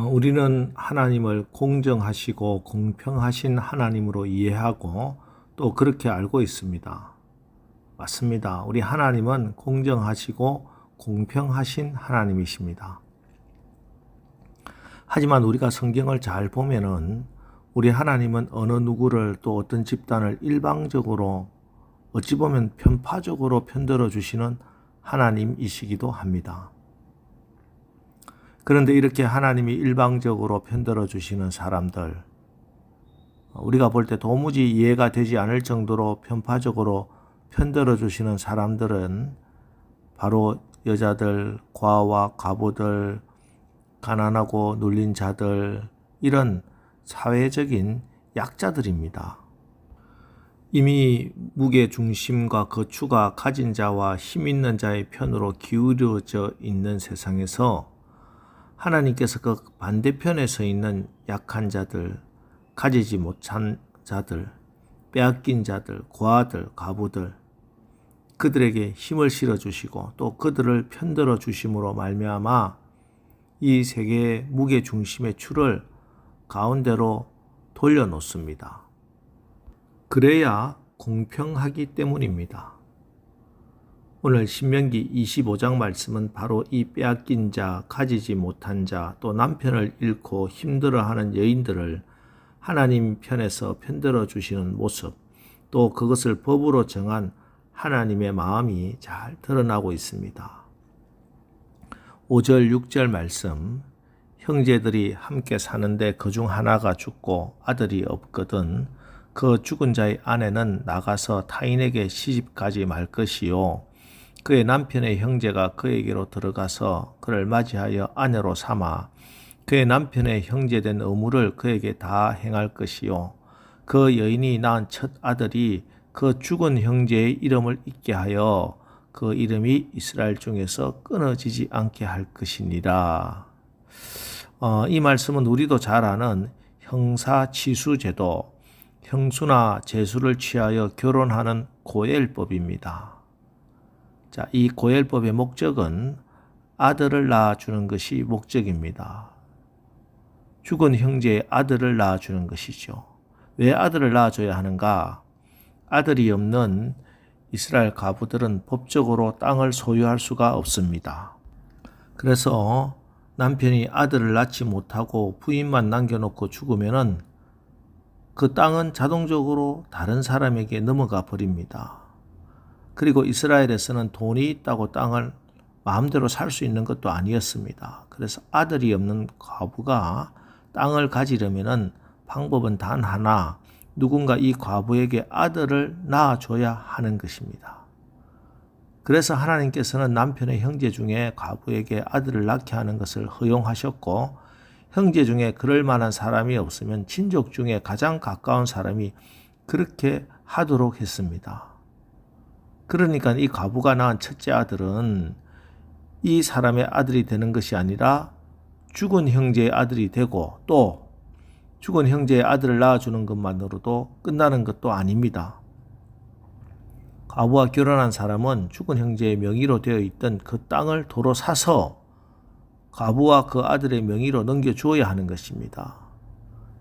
우리는 하나님을 공정하시고 공평하신 하나님으로 이해하고 또 그렇게 알고 있습니다. 맞습니다. 우리 하나님은 공정하시고 공평하신 하나님이십니다. 하지만 우리가 성경을 잘 보면은 우리 하나님은 어느 누구를 또 어떤 집단을 일방적으로 어찌 보면 편파적으로 편들어 주시는 하나님이시기도 합니다. 그런데 이렇게 하나님이 일방적으로 편들어 주시는 사람들, 우리가 볼 때 도무지 이해가 되지 않을 정도로 편파적으로 편들어 주시는 사람들은 바로 여자들, 과와 과부들, 가난하고 눌린 자들, 이런 사회적인 약자들입니다. 이미 무게 중심과 거추가 가진 자와 힘 있는 자의 편으로 기울어져 있는 세상에서 하나님께서 그 반대편에 서 있는 약한 자들, 가지지 못한 자들, 빼앗긴 자들, 고아들, 과부들, 그들에게 힘을 실어주시고 또 그들을 편들어 주심으로 말미암아 이 세계의 무게 중심의 추를 가운데로 돌려놓습니다. 그래야 공평하기 때문입니다. 오늘 신명기 25장 말씀은 바로 이 빼앗긴 자, 가지지 못한 자, 또 남편을 잃고 힘들어하는 여인들을 하나님 편에서 편들어 주시는 모습, 또 그것을 법으로 정한 하나님의 마음이 잘 드러나고 있습니다. 5절, 6절 말씀, 형제들이 함께 사는데 그중 하나가 죽고 아들이 없거든 그 죽은 자의 아내는 나가서 타인에게 시집가지 말 것이요 그의 남편의 형제가 그에게로 들어가서 그를 맞이하여 아내로 삼아 그의 남편의 형제된 의무를 그에게 다 행할 것이요 그 여인이 낳은 첫 아들이 그 죽은 형제의 이름을 잊게 하여 그 이름이 이스라엘 중에서 끊어지지 않게 할 것이니라. 이 말씀은 우리도 잘 아는 형사치수제도, 형수나 제수를 취하여 결혼하는 고엘법입니다. 자, 이 고엘법의 목적은 아들을 낳아주는 것이 목적입니다. 죽은 형제의 아들을 낳아주는 것이죠. 왜 아들을 낳아줘야 하는가? 아들이 없는 이스라엘 과부들은 법적으로 땅을 소유할 수가 없습니다. 그래서 남편이 아들을 낳지 못하고 부인만 남겨놓고 죽으면은 그 땅은 자동적으로 다른 사람에게 넘어가 버립니다. 그리고 이스라엘에서는 돈이 있다고 땅을 마음대로 살 수 있는 것도 아니었습니다. 그래서 아들이 없는 과부가 땅을 가지려면은 방법은 단 하나, 누군가 이 과부에게 아들을 낳아줘야 하는 것입니다. 그래서 하나님께서는 남편의 형제 중에 과부에게 아들을 낳게 하는 것을 허용하셨고, 형제 중에 그럴 만한 사람이 없으면 친족 중에 가장 가까운 사람이 그렇게 하도록 했습니다. 그러니까 이 과부가 낳은 첫째 아들은 이 사람의 아들이 되는 것이 아니라 죽은 형제의 아들이 되고 또 죽은 형제의 아들을 낳아주는 것만으로도 끝나는 것도 아닙니다. 과부와 결혼한 사람은 죽은 형제의 명의로 되어 있던 그 땅을 도로 사서 과부와 그 아들의 명의로 넘겨주어야 하는 것입니다.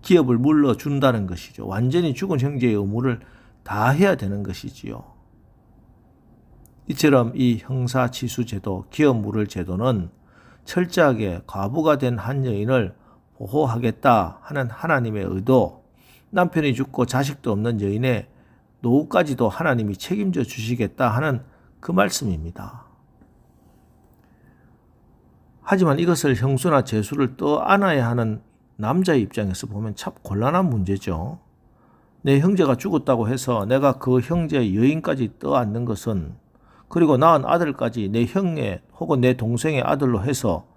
기업을 물러준다는 것이죠. 완전히 죽은 형제의 의무를 다 해야 되는 것이지요. 이처럼 이 형사치수제도, 기업 물을 제도는 철저하게 과부가 된 한 여인을 보호하겠다 하는 하나님의 의도, 남편이 죽고 자식도 없는 여인의 노후까지도 하나님이 책임져 주시겠다 하는 그 말씀입니다. 하지만 이것을 형수나 제수를 떠안아야 하는 남자의 입장에서 보면 참 곤란한 문제죠. 내 형제가 죽었다고 해서 내가 그 형제의 여인까지 떠안는 것은, 그리고 낳은 아들까지 내 형의 혹은 내 동생의 아들로 해서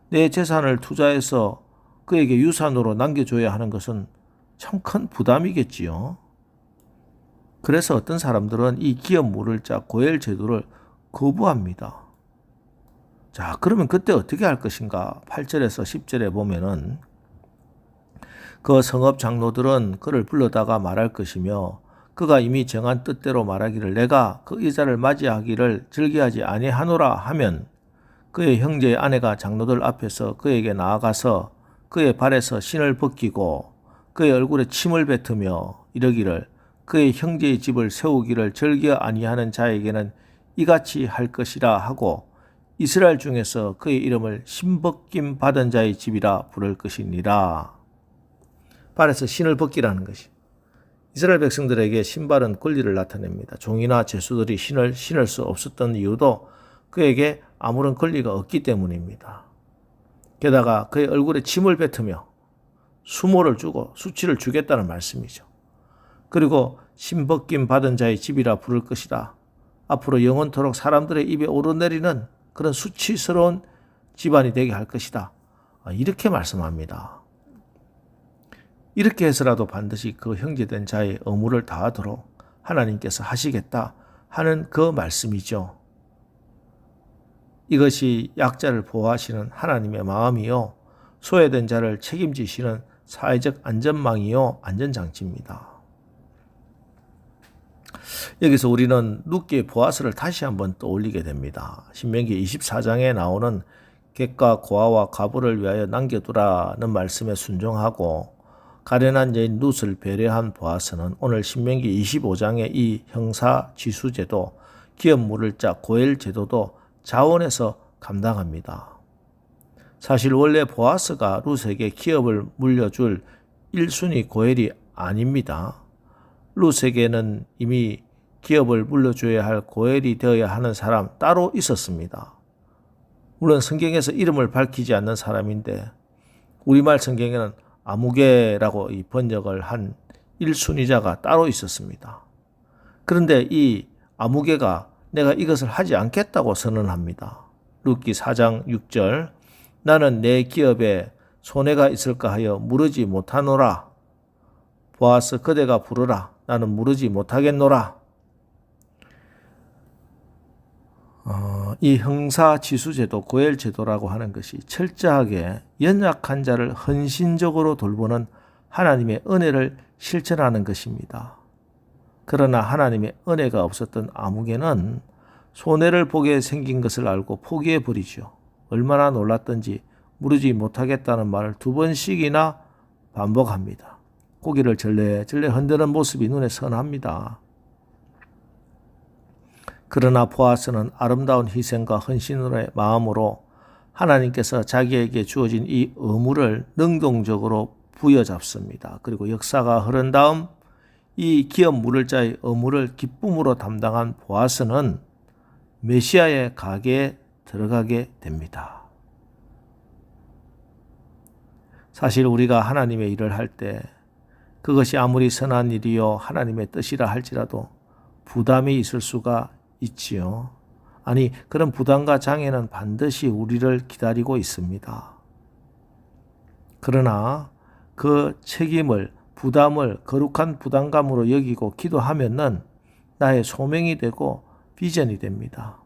내 재산을 투자해서 그에게 유산으로 남겨줘야 하는 것은 참 큰 부담이겠지요. 그래서 어떤 사람들은 이 기업 물을 자 고엘 제도를 거부합니다. 자, 그러면 그때 어떻게 할 것인가? 8절에서 10절에 보면은 그 성읍 장로들은 그를 불러다가 말할 것이며 그가 이미 정한 뜻대로 말하기를 내가 그 이자를 맞이하기를 즐겨하지 아니하노라 하면 그의 형제의 아내가 장로들 앞에서 그에게 나아가서 그의 발에서 신을 벗기고 그의 얼굴에 침을 뱉으며 이러기를 그의 형제의 집을 세우기를 즐겨 아니하는 자에게는 이같이 할 것이라 하고 이스라엘 중에서 그의 이름을 신벗김 받은 자의 집이라 부를 것이니라. 발에서 신을 벗기라는 것이 이스라엘 백성들에게 신발은 권리를 나타냅니다. 종이나 제수들이 신을 신을 수 없었던 이유도 그에게 아무런 권리가 없기 때문입니다. 게다가 그의 얼굴에 침을 뱉으며 수모를 주고 수치를 주겠다는 말씀이죠. 그리고 신벗김 받은 자의 집이라 부를 것이다. 앞으로 영원토록 사람들의 입에 오르내리는 그런 수치스러운 집안이 되게 할 것이다. 이렇게 말씀합니다. 이렇게 해서라도 반드시 그 형제된 자의 의무를 다하도록 하나님께서 하시겠다 하는 그 말씀이죠. 이것이 약자를 보호하시는 하나님의 마음이요, 소외된 자를 책임지시는 사회적 안전망이요, 안전장치입니다. 여기서 우리는 룻기의 보아스를 다시 한번 떠올리게 됩니다. 신명기 24장에 나오는 겟과 고아와 과부를 위하여 남겨두라는 말씀에 순종하고 가련한 여인 룻을 배려한 보아스는 오늘 신명기 25장의 이 형사 지수제도, 기업 물을 자 고엘 제도도 자원해서 감당합니다. 사실 원래 보아스가 룻에게 기업을 물려줄 1순위 고엘이 아닙니다. 룻에게는 이미 기업을 물려줘야 할 고엘이 되어야 하는 사람 따로 있었습니다. 물론 성경에서 이름을 밝히지 않는 사람인데 우리말 성경에는 아무개라고 번역을 한 1순위자가 따로 있었습니다. 그런데 이 아무개가 내가 이것을 하지 않겠다고 선언합니다. 룻기 4장 6절 나는 내 기업에 손해가 있을까 하여 물으지 못하노라. 보아스 그대가 부르라. 나는 물으지 못하겠노라. 이 형사지수제도 고엘제도라고 하는 것이 철저하게 연약한 자를 헌신적으로 돌보는 하나님의 은혜를 실천하는 것입니다. 그러나 하나님의 은혜가 없었던 아무개는 손해를 보게 생긴 것을 알고 포기해버리죠. 얼마나 놀랐던지 물으지 못하겠다는 말을 2번씩이나 반복합니다. 고개를 절레절레 흔드는 모습이 눈에 선합니다. 그러나 보아스는 아름다운 희생과 헌신의 마음으로 하나님께서 자기에게 주어진 이 의무를 능동적으로 부여잡습니다. 그리고 역사가 흐른 다음 이 기업 물을 자의 의무를 기쁨으로 담당한 보아스는 메시아의 가게에 들어가게 됩니다. 사실 우리가 하나님의 일을 할 때 그것이 아무리 선한 일이요 하나님의 뜻이라 할지라도 부담이 있을 수가 있지요. 아니, 그런 부담과 장애는 반드시 우리를 기다리고 있습니다. 그러나 그 책임을, 부담을 거룩한 부담감으로 여기고 기도하면은 나의 소명이 되고 비전이 됩니다.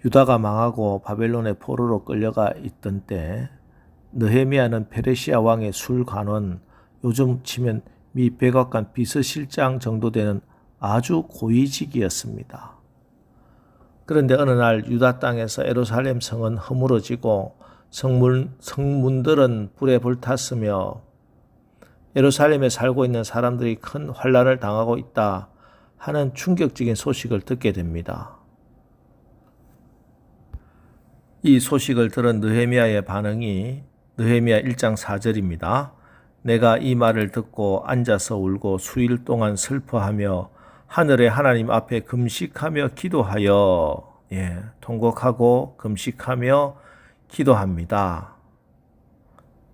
유다가 망하고 바벨론의 포로로 끌려가 있던 때 느헤미야는 페르시아 왕의 술관원, 요즘 치면 미 백악관 비서실장 정도 되는 아주 고위직이었습니다. 그런데 어느 날 유다 땅에서 예루살렘 성은 허물어지고 성문들은 불에 불탔으며 예루살렘에 살고 있는 사람들이 큰 환난을 당하고 있다 하는 충격적인 소식을 듣게 됩니다. 이 소식을 들은 느헤미야의 반응이 느헤미야 1장 4절입니다. 내가 이 말을 듣고 앉아서 울고 수일 동안 슬퍼하며 하늘의 하나님 앞에 금식하며 기도하여 통곡하고 금식하며 기도합니다.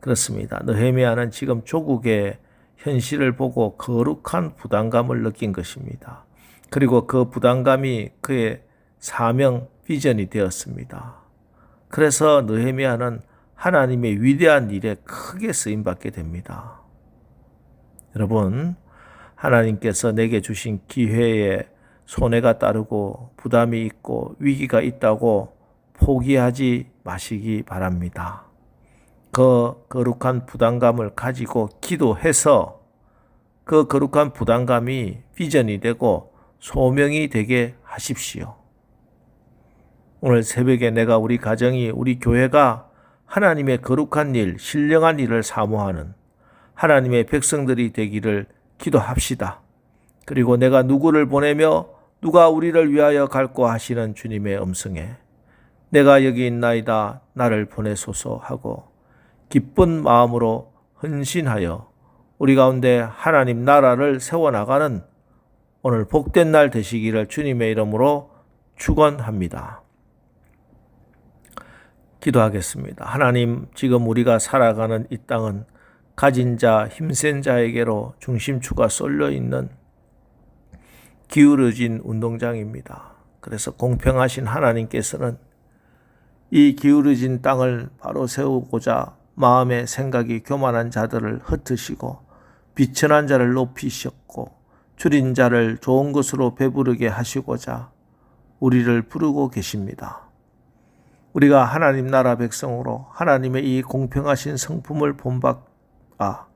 그렇습니다. 느헤미야는 지금 조국의 현실을 보고 거룩한 부담감을 느낀 것입니다. 그리고 그 부담감이 그의 사명 비전이 되었습니다. 그래서 느헤미야는 하나님의 위대한 일에 크게 쓰임받게 됩니다. 여러분, 하나님께서 내게 주신 기회에 손해가 따르고 부담이 있고 위기가 있다고 포기하지 마시기 바랍니다. 그 거룩한 부담감을 가지고 기도해서 그 거룩한 부담감이 비전이 되고 소명이 되게 하십시오. 오늘 새벽에 내가 우리 가정이, 우리 교회가 하나님의 거룩한 일, 신령한 일을 사모하는 하나님의 백성들이 되기를 기도합시다. 그리고 내가 누구를 보내며 누가 우리를 위하여 갈고 하시는 주님의 음성에 내가 여기 있나이다 나를 보내소서 하고 기쁜 마음으로 헌신하여 우리 가운데 하나님 나라를 세워나가는 오늘 복된 날 되시기를 주님의 이름으로 축원합니다. 기도하겠습니다. 하나님, 지금 우리가 살아가는 이 땅은 가진 자, 힘센 자에게로 중심추가 쏠려 있는 기울어진 운동장입니다. 그래서 공평하신 하나님께서는 이 기울어진 땅을 바로 세우고자 마음의 생각이 교만한 자들을 흩으시고 비천한 자를 높이셨고 줄인 자를 좋은 것으로 배부르게 하시고자 우리를 부르고 계십니다. 우리가 하나님 나라 백성으로 하나님의 이 공평하신 성품을 본받아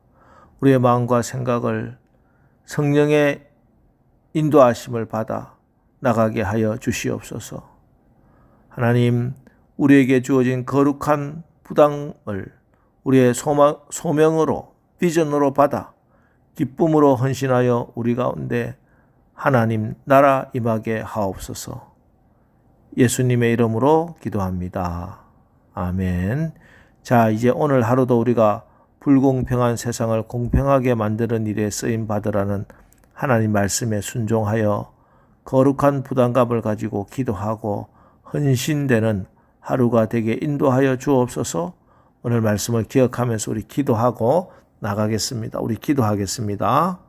우리의 마음과 생각을 성령의 인도하심을 받아 나가게 하여 주시옵소서. 하나님, 우리에게 주어진 거룩한 부담을 우리의 소명으로 비전으로 받아 기쁨으로 헌신하여 우리 가운데 하나님 나라 임하게 하옵소서. 예수님의 이름으로 기도합니다. 아멘. 자, 이제 오늘 하루도 우리가 불공평한 세상을 공평하게 만드는 일에 쓰임 받으라는 하나님 말씀에 순종하여 거룩한 부담감을 가지고 기도하고 헌신되는 하루가 되게 인도하여 주옵소서. 오늘 말씀을 기억하면서 우리 기도하고 나가겠습니다. 우리 기도하겠습니다.